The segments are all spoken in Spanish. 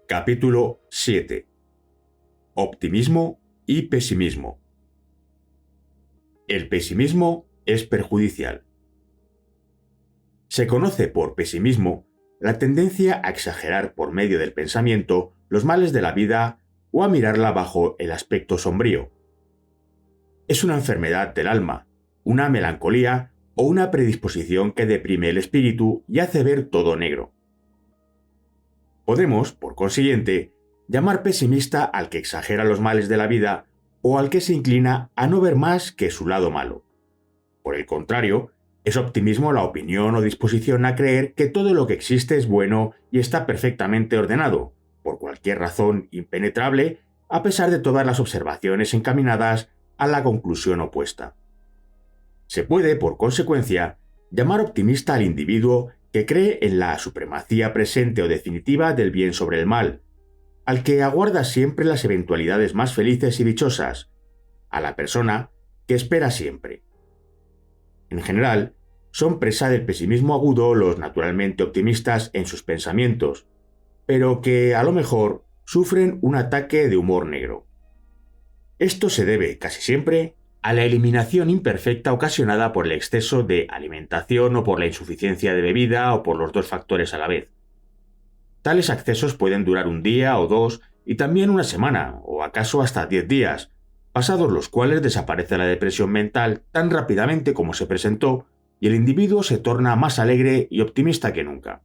Capítulo 7. Optimismo y pesimismo. El pesimismo es perjudicial. Se conoce por pesimismo la tendencia a exagerar por medio del pensamiento los males de la vida o a mirarla bajo el aspecto sombrío. Es una enfermedad del alma, una melancolía o una predisposición que deprime el espíritu y hace ver todo negro. Podemos, por consiguiente, llamar pesimista al que exagera los males de la vida o al que se inclina a no ver más que su lado malo. Por el contrario, es optimismo la opinión o disposición a creer que todo lo que existe es bueno y está perfectamente ordenado, por cualquier razón impenetrable, a pesar de todas las observaciones encaminadas a la conclusión opuesta. Se puede, por consecuencia, llamar optimista al individuo que cree en la supremacía presente o definitiva del bien sobre el mal, al que aguarda siempre las eventualidades más felices y dichosas, a la persona que espera siempre. En general, son presa del pesimismo agudo los naturalmente optimistas en sus pensamientos, pero que a lo mejor sufren un ataque de humor negro. Esto se debe, casi siempre, a la eliminación imperfecta ocasionada por el exceso de alimentación o por la insuficiencia de bebida o por los dos factores a la vez. Tales accesos pueden durar un día o dos y también una semana o acaso hasta 10 días, pasados los cuales desaparece la depresión mental tan rápidamente como se presentó y el individuo se torna más alegre y optimista que nunca.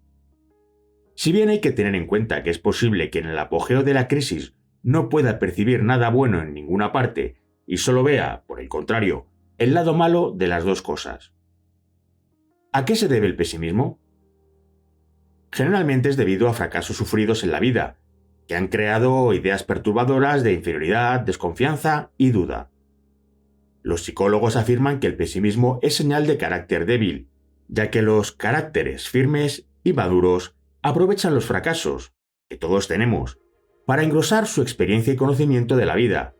Si bien hay que tener en cuenta que es posible que en el apogeo de la crisis no pueda percibir nada bueno en ninguna parte y solo vea, por el contrario, el lado malo de las dos cosas. ¿A qué se debe el pesimismo? Generalmente es debido a fracasos sufridos en la vida, que han creado ideas perturbadoras de inferioridad, desconfianza y duda. Los psicólogos afirman que el pesimismo es señal de carácter débil, ya que los caracteres firmes y maduros aprovechan los fracasos, que todos tenemos, para engrosar su experiencia y conocimiento de la vida,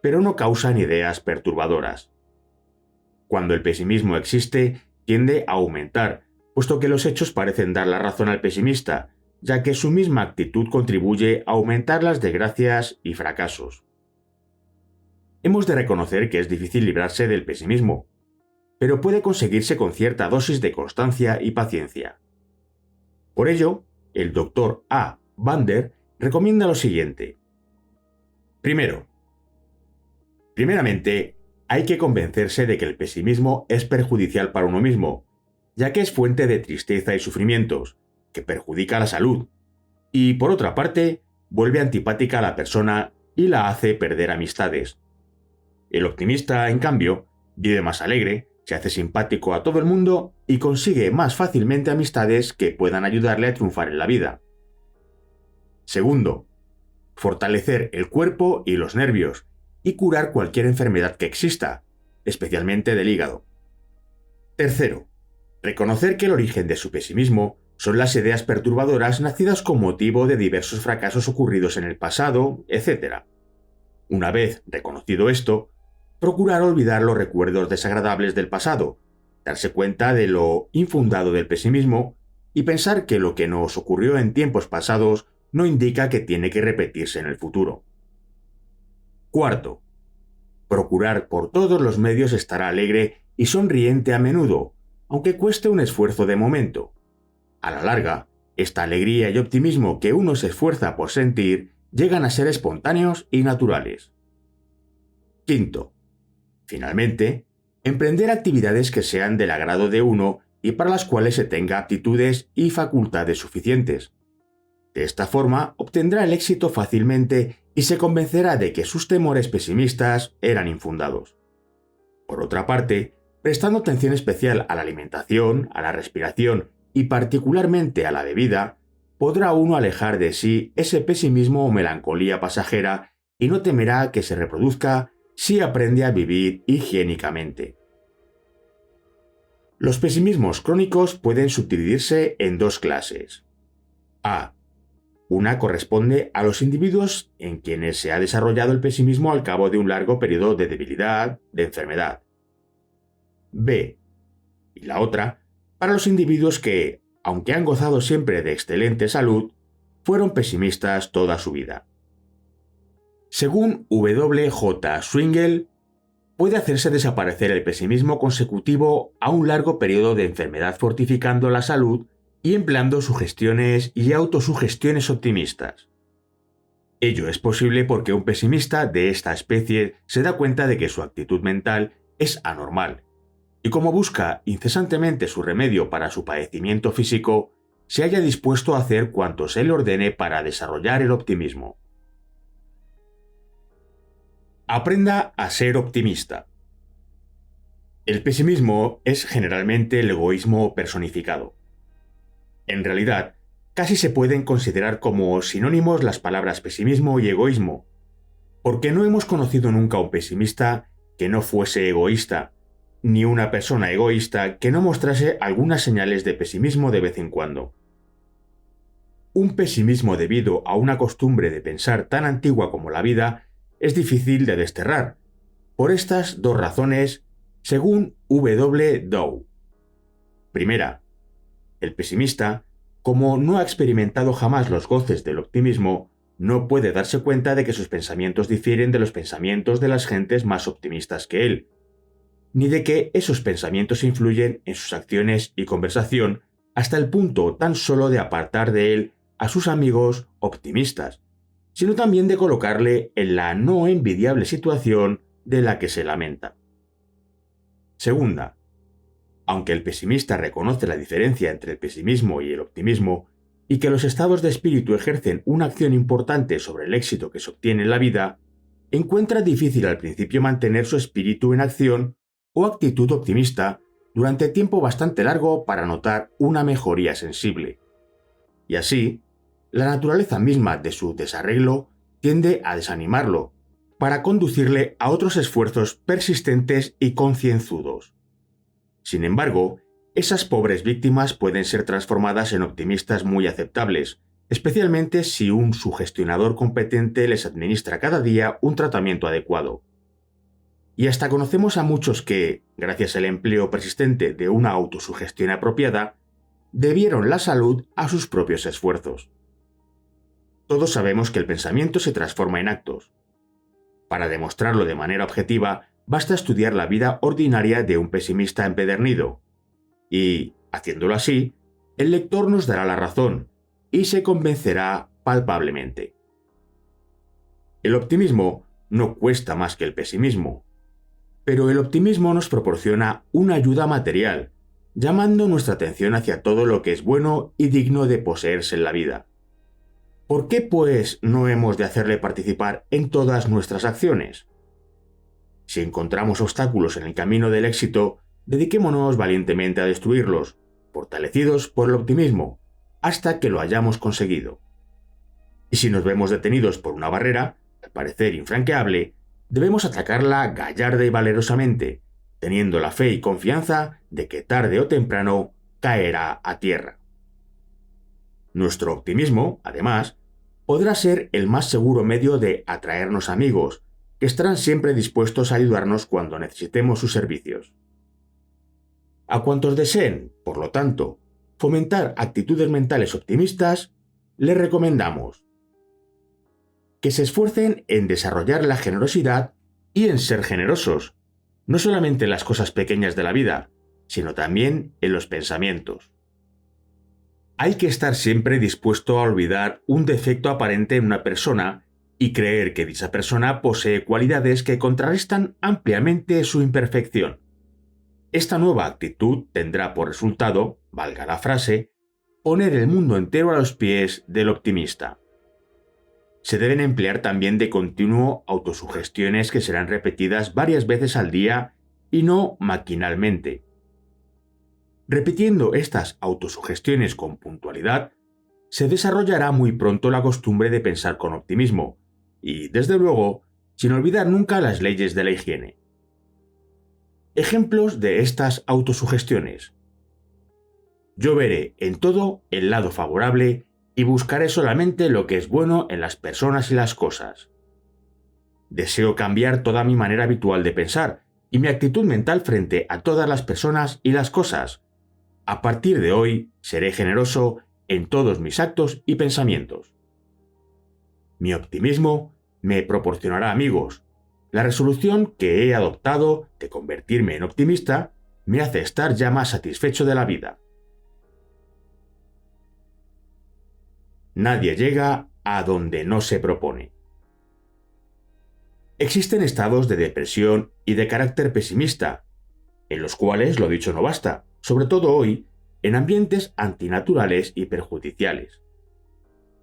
pero no causan ideas perturbadoras. Cuando el pesimismo existe, tiende a aumentar, puesto que los hechos parecen dar la razón al pesimista, ya que su misma actitud contribuye a aumentar las desgracias y fracasos. Hemos de reconocer que es difícil librarse del pesimismo, pero puede conseguirse con cierta dosis de constancia y paciencia. Por ello, el Dr. A. Bander recomienda lo siguiente. Primeramente, hay que convencerse de que el pesimismo es perjudicial para uno mismo, ya que es fuente de tristeza y sufrimientos, que perjudica la salud, y por otra parte, vuelve antipática a la persona y la hace perder amistades. El optimista, en cambio, vive más alegre, se hace simpático a todo el mundo y consigue más fácilmente amistades que puedan ayudarle a triunfar en la vida. Segundo, fortalecer el cuerpo y los nervios y curar cualquier enfermedad que exista, especialmente del hígado. Tercero, reconocer que el origen de su pesimismo son las ideas perturbadoras nacidas con motivo de diversos fracasos ocurridos en el pasado, etc. Una vez reconocido esto, procurar olvidar los recuerdos desagradables del pasado, darse cuenta de lo infundado del pesimismo y pensar que lo que nos ocurrió en tiempos pasados no indica que tiene que repetirse en el futuro. Cuarto, procurar por todos los medios estar alegre y sonriente a menudo, aunque cueste un esfuerzo de momento. A la larga, esta alegría y optimismo que uno se esfuerza por sentir llegan a ser espontáneos y naturales. Quinto, finalmente, emprender actividades que sean del agrado de uno y para las cuales se tenga aptitudes y facultades suficientes. De esta forma obtendrá el éxito fácilmente y se convencerá de que sus temores pesimistas eran infundados. Por otra parte, prestando atención especial a la alimentación, a la respiración y particularmente a la bebida, podrá uno alejar de sí ese pesimismo o melancolía pasajera y no temerá que se reproduzca si aprende a vivir higiénicamente. Los pesimismos crónicos pueden subdividirse en dos clases. A. Una corresponde a los individuos en quienes se ha desarrollado el pesimismo al cabo de un largo periodo de debilidad, de enfermedad. B. Y la otra, para los individuos que, aunque han gozado siempre de excelente salud, fueron pesimistas toda su vida. Según W. J. Swingle, puede hacerse desaparecer el pesimismo consecutivo a un largo periodo de enfermedad fortificando la salud y empleando sugestiones y autosugestiones optimistas. Ello es posible porque un pesimista de esta especie se da cuenta de que su actitud mental es anormal, y como busca incesantemente su remedio para su padecimiento físico, se halla dispuesto a hacer cuanto se le ordene para desarrollar el optimismo. Aprenda a ser optimista. El pesimismo es generalmente el egoísmo personificado. En realidad, casi se pueden considerar como sinónimos las palabras pesimismo y egoísmo, porque no hemos conocido nunca un pesimista que no fuese egoísta, ni una persona egoísta que no mostrase algunas señales de pesimismo de vez en cuando. Un pesimismo debido a una costumbre de pensar tan antigua como la vida es difícil de desterrar, por estas dos razones, según W. Dow. Primera, el pesimista, como no ha experimentado jamás los goces del optimismo, no puede darse cuenta de que sus pensamientos difieren de los pensamientos de las gentes más optimistas que él, ni de que esos pensamientos influyen en sus acciones y conversación hasta el punto tan solo de apartar de él a sus amigos optimistas, sino también de colocarle en la no envidiable situación de la que se lamenta. Segunda, aunque el pesimista reconoce la diferencia entre el pesimismo y el optimismo, y que los estados de espíritu ejercen una acción importante sobre el éxito que se obtiene en la vida, encuentra difícil al principio mantener su espíritu en acción o actitud optimista durante tiempo bastante largo para notar una mejoría sensible. Y así, la naturaleza misma de su desarreglo tiende a desanimarlo, para conducirle a otros esfuerzos persistentes y concienzudos. Sin embargo, esas pobres víctimas pueden ser transformadas en optimistas muy aceptables, especialmente si un sugestionador competente les administra cada día un tratamiento adecuado. Y hasta conocemos a muchos que, gracias al empleo persistente de una autosugestión apropiada, debieron la salud a sus propios esfuerzos. Todos sabemos que el pensamiento se transforma en actos. Para demostrarlo de manera objetiva, basta estudiar la vida ordinaria de un pesimista empedernido, y, haciéndolo así, el lector nos dará la razón y se convencerá palpablemente. El optimismo no cuesta más que el pesimismo, pero el optimismo nos proporciona una ayuda material, llamando nuestra atención hacia todo lo que es bueno y digno de poseerse en la vida. ¿Por qué, pues, no hemos de hacerle participar en todas nuestras acciones? Si encontramos obstáculos en el camino del éxito, dediquémonos valientemente a destruirlos, fortalecidos por el optimismo, hasta que lo hayamos conseguido. Y si nos vemos detenidos por una barrera, al parecer infranqueable, debemos atacarla gallarda y valerosamente, teniendo la fe y confianza de que tarde o temprano caerá a tierra. Nuestro optimismo, además, podrá ser el más seguro medio de atraernos amigos, que estarán siempre dispuestos a ayudarnos cuando necesitemos sus servicios. A cuantos deseen, por lo tanto, fomentar actitudes mentales optimistas, les recomendamos que se esfuercen en desarrollar la generosidad y en ser generosos, no solamente en las cosas pequeñas de la vida, sino también en los pensamientos. Hay que estar siempre dispuesto a olvidar un defecto aparente en una persona y creer que dicha persona posee cualidades que contrarrestan ampliamente su imperfección. Esta nueva actitud tendrá por resultado, valga la frase, poner el mundo entero a los pies del optimista. Se deben emplear también de continuo autosugestiones que serán repetidas varias veces al día y no maquinalmente. Repitiendo estas autosugestiones con puntualidad, se desarrollará muy pronto la costumbre de pensar con optimismo y, desde luego, sin olvidar nunca las leyes de la higiene. Ejemplos de estas autosugestiones. Yo veré en todo el lado favorable y buscaré solamente lo que es bueno en las personas y las cosas. Deseo cambiar toda mi manera habitual de pensar y mi actitud mental frente a todas las personas y las cosas. A partir de hoy seré generoso en todos mis actos y pensamientos. Mi optimismo me proporcionará amigos. La resolución que he adoptado de convertirme en optimista me hace estar ya más satisfecho de la vida. Nadie llega a donde no se propone. Existen estados de depresión y de carácter pesimista, en los cuales lo dicho no basta, sobre todo hoy, en ambientes antinaturales y perjudiciales.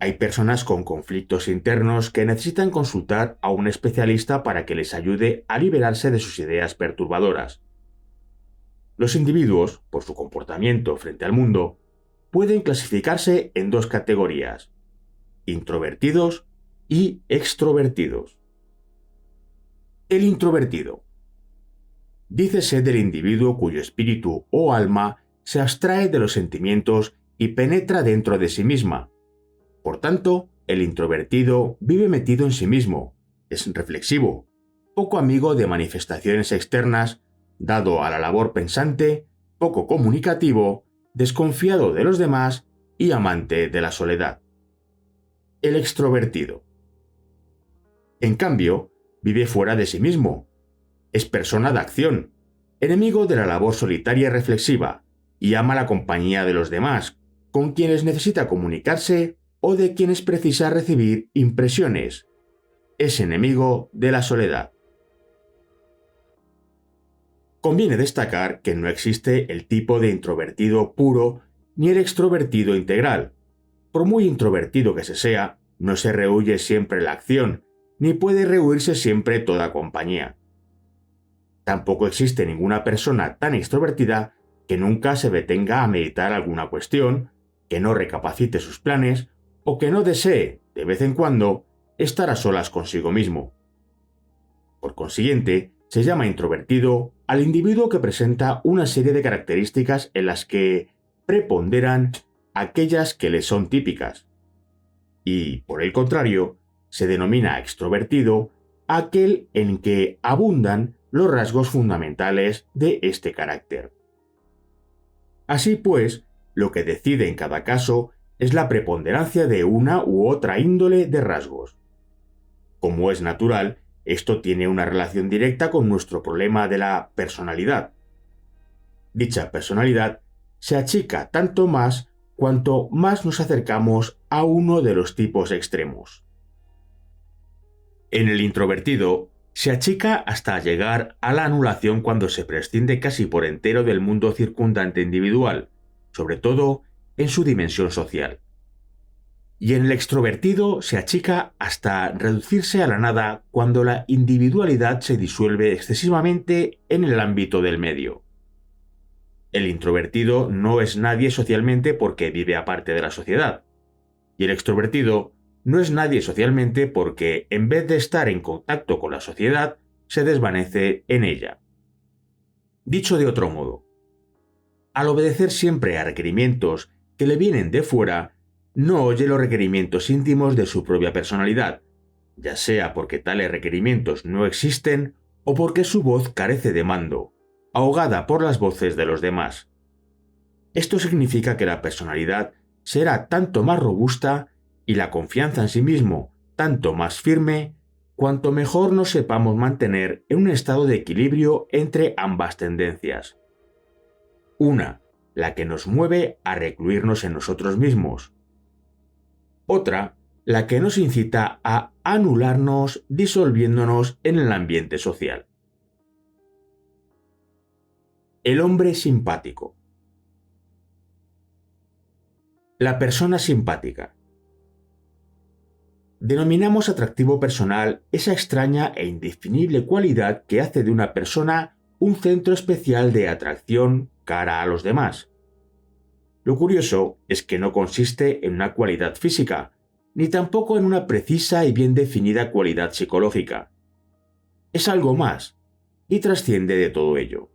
Hay personas con conflictos internos que necesitan consultar a un especialista para que les ayude a liberarse de sus ideas perturbadoras. Los individuos, por su comportamiento frente al mundo, pueden clasificarse en dos categorías: introvertidos y extrovertidos. El introvertido. Dícese del individuo cuyo espíritu o alma se abstrae de los sentimientos y penetra dentro de sí misma. Por tanto, el introvertido vive metido en sí mismo, es reflexivo, poco amigo de manifestaciones externas, dado a la labor pensante, poco comunicativo, desconfiado de los demás y amante de la soledad. El extrovertido. En cambio, vive fuera de sí mismo. Es persona de acción, enemigo de la labor solitaria y reflexiva, y ama la compañía de los demás, con quienes necesita comunicarse o de quienes precisa recibir impresiones. Es enemigo de la soledad. Conviene destacar que no existe el tipo de introvertido puro ni el extrovertido integral. Por muy introvertido que se sea, no se rehúye siempre la acción, ni puede rehuirse siempre toda compañía. Tampoco existe ninguna persona tan extrovertida que nunca se detenga a meditar alguna cuestión, que no recapacite sus planes o que no desee, de vez en cuando, estar a solas consigo mismo. Por consiguiente, se llama introvertido al individuo que presenta una serie de características en las que preponderan aquellas que le son típicas. Y, por el contrario, se denomina extrovertido a aquel en que abundan los rasgos fundamentales de este carácter. Así pues, lo que decide en cada caso es la preponderancia de una u otra índole de rasgos. Como es natural, esto tiene una relación directa con nuestro problema de la personalidad. Dicha personalidad se achica tanto más cuanto más nos acercamos a uno de los tipos extremos. En el introvertido, se achica hasta llegar a la anulación cuando se prescinde casi por entero del mundo circundante individual, sobre todo en su dimensión social. Y en el extrovertido se achica hasta reducirse a la nada cuando la individualidad se disuelve excesivamente en el ámbito del medio. El introvertido no es nadie socialmente porque vive aparte de la sociedad, y el extrovertido no es nadie socialmente porque, en vez de estar en contacto con la sociedad, se desvanece en ella. Dicho de otro modo, al obedecer siempre a requerimientos que le vienen de fuera, no oye los requerimientos íntimos de su propia personalidad, ya sea porque tales requerimientos no existen o porque su voz carece de mando, ahogada por las voces de los demás. Esto significa que la personalidad será tanto más robusta y la confianza en sí mismo tanto más firme, cuanto mejor nos sepamos mantener en un estado de equilibrio entre ambas tendencias. Una, la que nos mueve a recluirnos en nosotros mismos. Otra, la que nos incita a anularnos disolviéndonos en el ambiente social. El hombre simpático. La persona simpática. Denominamos atractivo personal esa extraña e indefinible cualidad que hace de una persona un centro especial de atracción cara a los demás. Lo curioso es que no consiste en una cualidad física, ni tampoco en una precisa y bien definida cualidad psicológica. Es algo más, y trasciende de todo ello.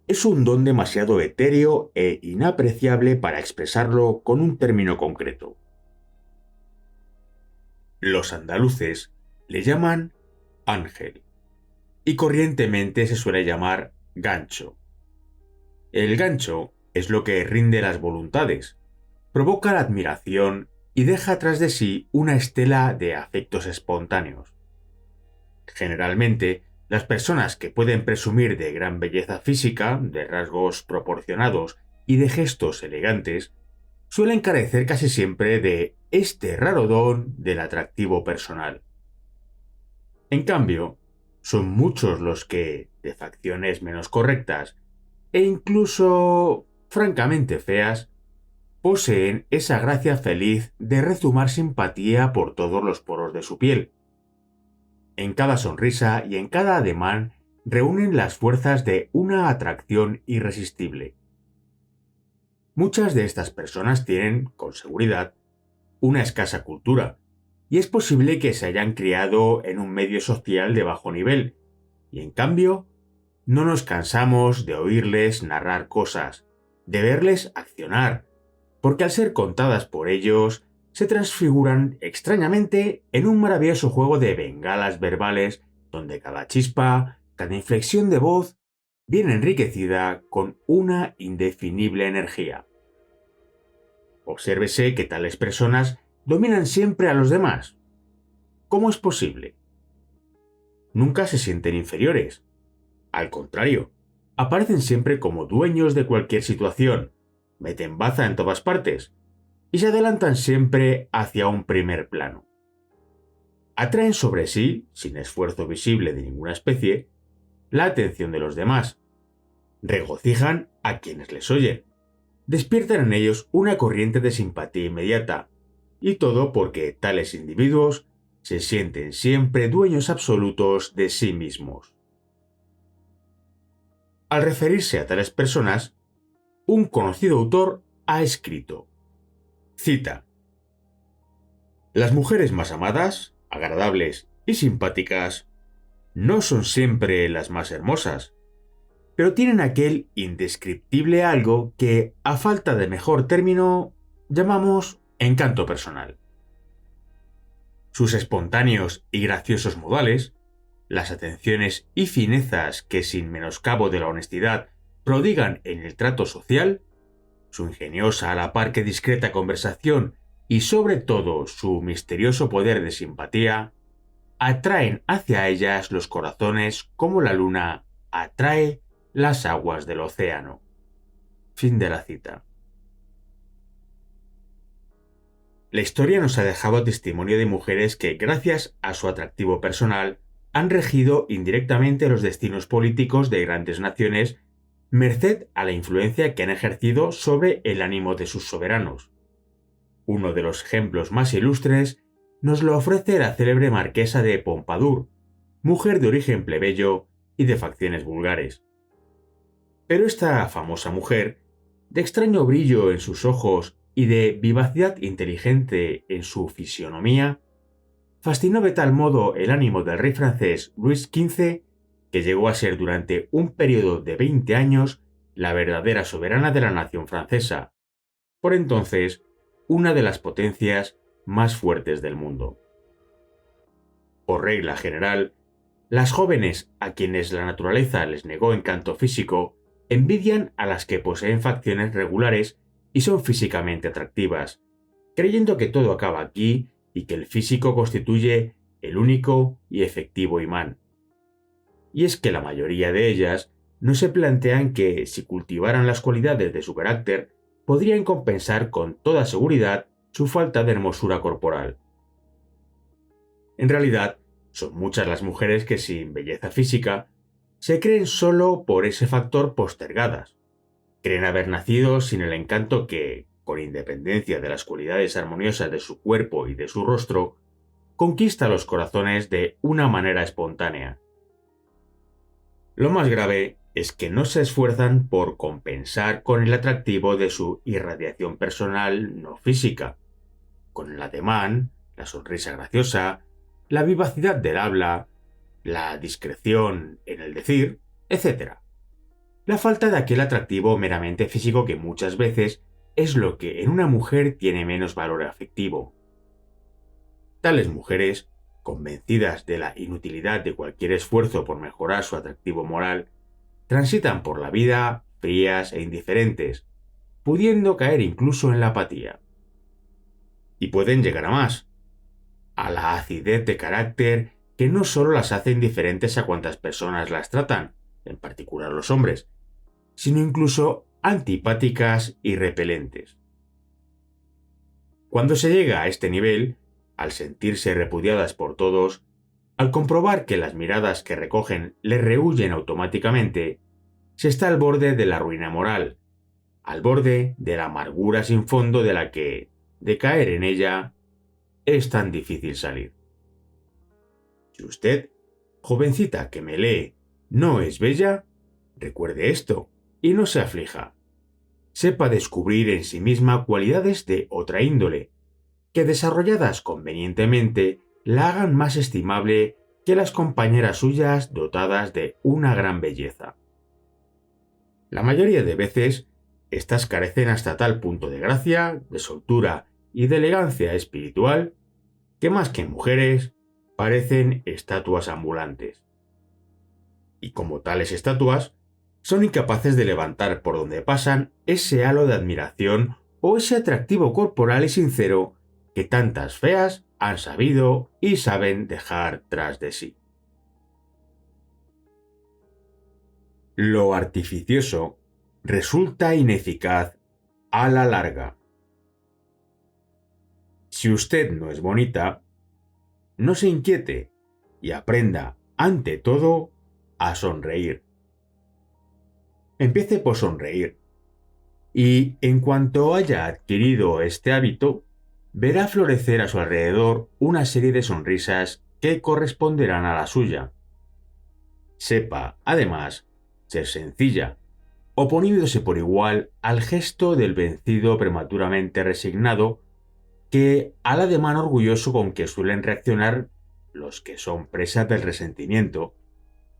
Es un don demasiado etéreo e inapreciable para expresarlo con un término concreto. Los andaluces le llaman ángel, y corrientemente se suele llamar gancho. El gancho es lo que rinde las voluntades, provoca la admiración y deja tras de sí una estela de afectos espontáneos. Generalmente, las personas que pueden presumir de gran belleza física, de rasgos proporcionados y de gestos elegantes, suelen carecer casi siempre de este raro don del atractivo personal. En cambio, son muchos los que, de facciones menos correctas e incluso francamente feas, poseen esa gracia feliz de rezumar simpatía por todos los poros de su piel. En cada sonrisa y en cada ademán reúnen las fuerzas de una atracción irresistible. Muchas de estas personas tienen, con seguridad, una escasa cultura, y es posible que se hayan criado en un medio social de bajo nivel, y en cambio, no nos cansamos de oírles narrar cosas, de verles accionar, porque al ser contadas por ellos, se transfiguran extrañamente en un maravilloso juego de bengalas verbales donde cada chispa, cada inflexión de voz, viene enriquecida con una indefinible energía. Obsérvese que tales personas dominan siempre a los demás. ¿Cómo es posible? Nunca se sienten inferiores. Al contrario, aparecen siempre como dueños de cualquier situación, meten baza en todas partes y se adelantan siempre hacia un primer plano. Atraen sobre sí, sin esfuerzo visible de ninguna especie, la atención de los demás. Regocijan a quienes les oyen. Despiertan en ellos una corriente de simpatía inmediata, y todo porque tales individuos se sienten siempre dueños absolutos de sí mismos. Al referirse a tales personas, un conocido autor ha escrito, cita: las mujeres más amadas, agradables y simpáticas no son siempre las más hermosas, pero tienen aquel indescriptible algo que, a falta de mejor término, llamamos encanto personal. Sus espontáneos y graciosos modales, las atenciones y finezas que sin menoscabo de la honestidad prodigan en el trato social, su ingeniosa a la par que discreta conversación y sobre todo su misterioso poder de simpatía, atraen hacia ellas los corazones como la luna atrae las aguas del océano. Fin de la cita. La historia nos ha dejado testimonio de mujeres que, gracias a su atractivo personal, han regido indirectamente los destinos políticos de grandes naciones, merced a la influencia que han ejercido sobre el ánimo de sus soberanos. Uno de los ejemplos más ilustres nos lo ofrece la célebre marquesa de Pompadour, mujer de origen plebeyo y de facciones vulgares. Pero esta famosa mujer, de extraño brillo en sus ojos y de vivacidad inteligente en su fisionomía, fascinó de tal modo el ánimo del rey francés Luis XV que llegó a ser durante un periodo de 20 años la verdadera soberana de la nación francesa, por entonces una de las potencias más fuertes del mundo. Por regla general, las jóvenes a quienes la naturaleza les negó encanto físico envidian a las que poseen facciones regulares y son físicamente atractivas, creyendo que todo acaba aquí y que el físico constituye el único y efectivo imán. Y es que la mayoría de ellas no se plantean que, si cultivaran las cualidades de su carácter, podrían compensar con toda seguridad su falta de hermosura corporal. En realidad, son muchas las mujeres que sin belleza física se creen solo por ese factor postergadas. Creen haber nacido sin el encanto que, con independencia de las cualidades armoniosas de su cuerpo y de su rostro, conquista los corazones de una manera espontánea. Lo más grave es que no se esfuerzan por compensar con el atractivo de su irradiación personal no física, con el ademán, la sonrisa graciosa, la vivacidad del habla, la discreción en el decir, etc. La falta de aquel atractivo meramente físico que muchas veces es lo que en una mujer tiene menos valor afectivo. Tales mujeres, convencidas de la inutilidad de cualquier esfuerzo por mejorar su atractivo moral, transitan por la vida frías e indiferentes, pudiendo caer incluso en la apatía. Y pueden llegar a más, a la acidez de carácter que no solo las hace indiferentes a cuantas personas las tratan, en particular los hombres, sino incluso antipáticas y repelentes. Cuando se llega a este nivel, al sentirse repudiadas por todos, al comprobar que las miradas que recogen les rehuyen automáticamente, se está al borde de la ruina moral, al borde de la amargura sin fondo de la que, de caer en ella, es tan difícil salir. Si usted, jovencita que me lee, no es bella, recuerde esto y no se aflija. Sepa descubrir en sí misma cualidades de otra índole, que desarrolladas convenientemente la hagan más estimable que las compañeras suyas dotadas de una gran belleza. La mayoría de veces, estas carecen hasta tal punto de gracia, de soltura y de elegancia espiritual, que más que mujeres, parecen estatuas ambulantes. Y como tales estatuas, son incapaces de levantar por donde pasan ese halo de admiración o ese atractivo corporal y sincero que tantas feas han sabido y saben dejar tras de sí. Lo artificioso resulta ineficaz a la larga. Si usted no es bonita, no se inquiete y aprenda, ante todo, a sonreír. Empiece por sonreír, y en cuanto haya adquirido este hábito, verá florecer a su alrededor una serie de sonrisas que corresponderán a la suya. Sepa, además, ser sencilla, oponiéndose por igual al gesto del vencido prematuramente resignado que al ademán orgulloso con que suelen reaccionar los que son presa del resentimiento,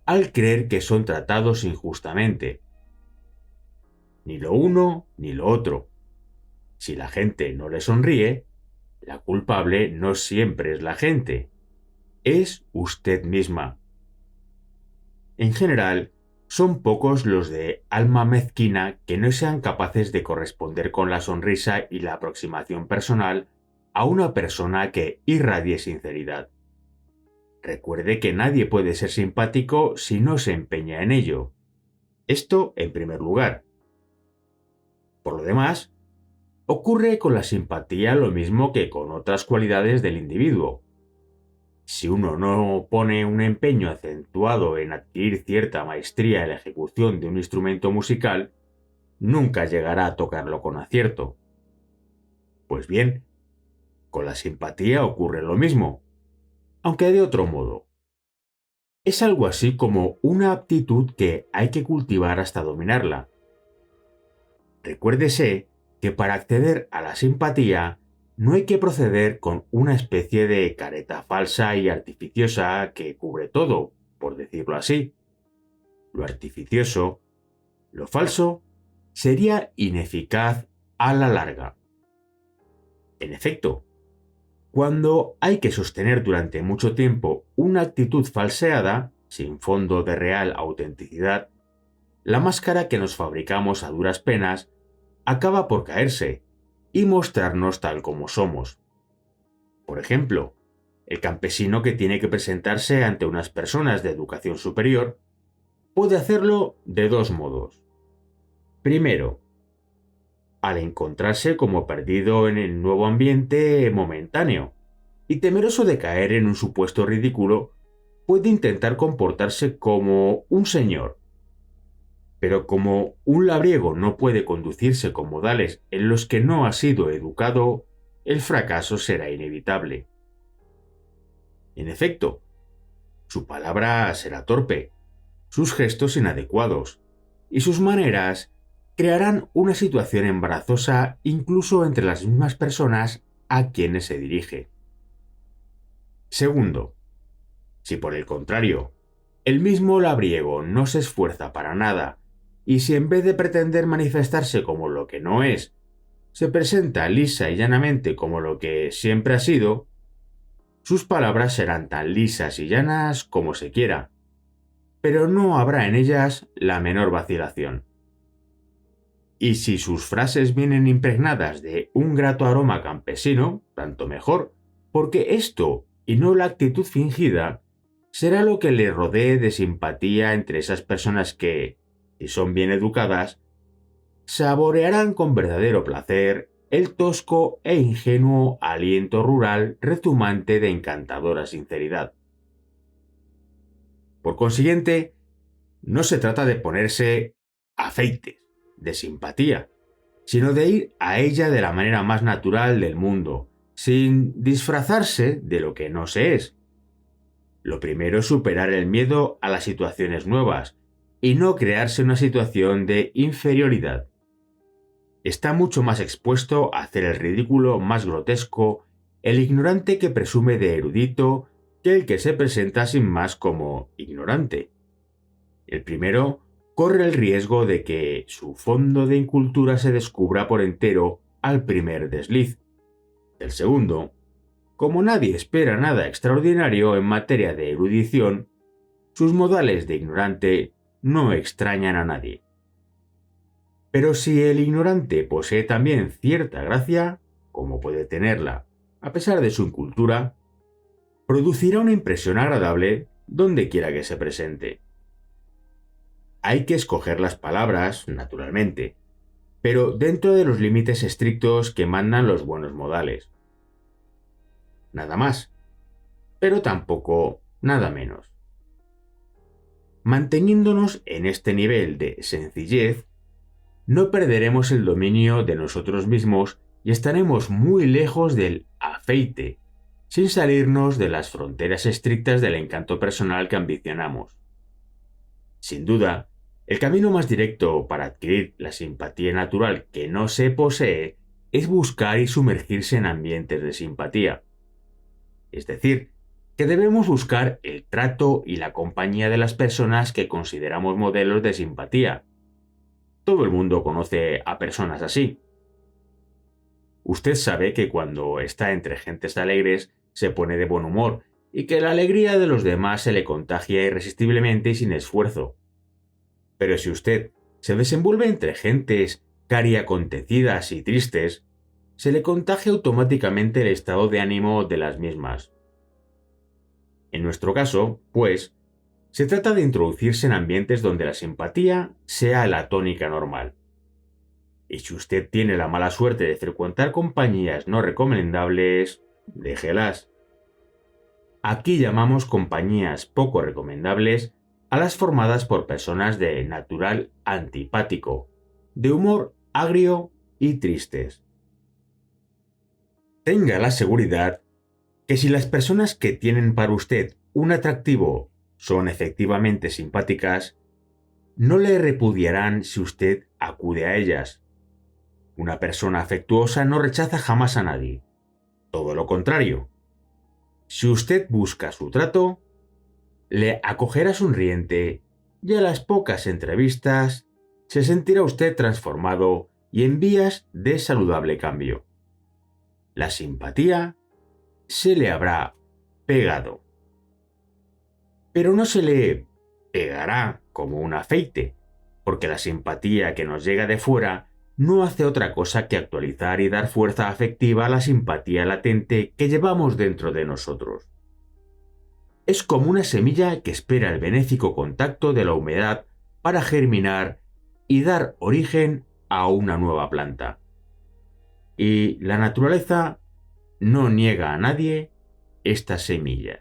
al creer que son tratados injustamente. Ni lo uno ni lo otro. Si la gente no le sonríe, la culpable no siempre es la gente, es usted misma. En general, son pocos los de alma mezquina que no sean capaces de corresponder con la sonrisa y la aproximación personal a una persona que irradie sinceridad. Recuerde que nadie puede ser simpático si no se empeña en ello. Esto en primer lugar. Por lo demás, ocurre con la simpatía lo mismo que con otras cualidades del individuo. Si uno no pone un empeño acentuado en adquirir cierta maestría en la ejecución de un instrumento musical, nunca llegará a tocarlo con acierto. Pues bien, con la simpatía ocurre lo mismo, aunque de otro modo. Es algo así como una aptitud que hay que cultivar hasta dominarla. Recuérdese que para acceder a la simpatía no hay que proceder con una especie de careta falsa y artificiosa que cubre todo, por decirlo así. Lo artificioso, lo falso, sería ineficaz a la larga. En efecto, cuando hay que sostener durante mucho tiempo una actitud falseada, sin fondo de real autenticidad, la máscara que nos fabricamos a duras penas acaba por caerse y mostrarnos tal como somos. Por ejemplo, el campesino que tiene que presentarse ante unas personas de educación superior puede hacerlo de dos modos. Primero, al encontrarse como perdido en el nuevo ambiente momentáneo y temeroso de caer en un supuesto ridículo, puede intentar comportarse como un señor. Pero como un labriego no puede conducirse con modales en los que no ha sido educado, el fracaso será inevitable. En efecto, su palabra será torpe, sus gestos inadecuados, y sus maneras crearán una situación embarazosa incluso entre las mismas personas a quienes se dirige. Segundo, si por el contrario, el mismo labriego no se esfuerza para nada, y si en vez de pretender manifestarse como lo que no es, se presenta lisa y llanamente como lo que siempre ha sido, sus palabras serán tan lisas y llanas como se quiera, pero no habrá en ellas la menor vacilación. Y si sus frases vienen impregnadas de un grato aroma campesino, tanto mejor, porque esto, y no la actitud fingida, será lo que le rodee de simpatía entre esas personas que, si son bien educadas, saborearán con verdadero placer el tosco e ingenuo aliento rural rezumante de encantadora sinceridad. Por consiguiente, no se trata de ponerse afeites de simpatía, sino de ir a ella de la manera más natural del mundo, sin disfrazarse de lo que no se es. Lo primero es superar el miedo a las situaciones nuevas y no crearse una situación de inferioridad. Está mucho más expuesto a hacer el ridículo más grotesco el ignorante que presume de erudito que el que se presenta sin más como ignorante. El primero corre el riesgo de que su fondo de incultura se descubra por entero al primer desliz. El segundo, como nadie espera nada extraordinario en materia de erudición, sus modales de ignorante no extrañan a nadie. Pero si el ignorante posee también cierta gracia, como puede tenerla, a pesar de su incultura, producirá una impresión agradable donde quiera que se presente. Hay que escoger las palabras, naturalmente, pero dentro de los límites estrictos que mandan los buenos modales. Nada más, pero tampoco nada menos. Manteniéndonos en este nivel de sencillez, no perderemos el dominio de nosotros mismos y estaremos muy lejos del afeite, sin salirnos de las fronteras estrictas del encanto personal que ambicionamos. Sin duda, el camino más directo para adquirir la simpatía natural que no se posee es buscar y sumergirse en ambientes de simpatía. Es decir, que debemos buscar el trato y la compañía de las personas que consideramos modelos de simpatía. Todo el mundo conoce a personas así. Usted sabe que cuando está entre gentes alegres se pone de buen humor y que la alegría de los demás se le contagia irresistiblemente y sin esfuerzo. Pero si usted se desenvuelve entre gentes cariacontecidas y tristes, se le contagia automáticamente el estado de ánimo de las mismas. En nuestro caso, pues, se trata de introducirse en ambientes donde la simpatía sea la tónica normal. Y si usted tiene la mala suerte de frecuentar compañías no recomendables, déjelas. Aquí llamamos compañías poco recomendables a las formadas por personas de natural antipático, de humor agrio y tristes. Tenga la seguridad que si las personas que tienen para usted un atractivo son efectivamente simpáticas, no le repudiarán si usted acude a ellas. Una persona afectuosa no rechaza jamás a nadie. Todo lo contrario. Si usted busca su trato, le acogerá sonriente y a las pocas entrevistas se sentirá usted transformado y en vías de saludable cambio. La simpatía se le habrá pegado. Pero no se le pegará como un afeite, porque la simpatía que nos llega de fuera no hace otra cosa que actualizar y dar fuerza afectiva a la simpatía latente que llevamos dentro de nosotros. Es como una semilla que espera el benéfico contacto de la humedad para germinar y dar origen a una nueva planta. Y la naturaleza no niega a nadie estas semillas.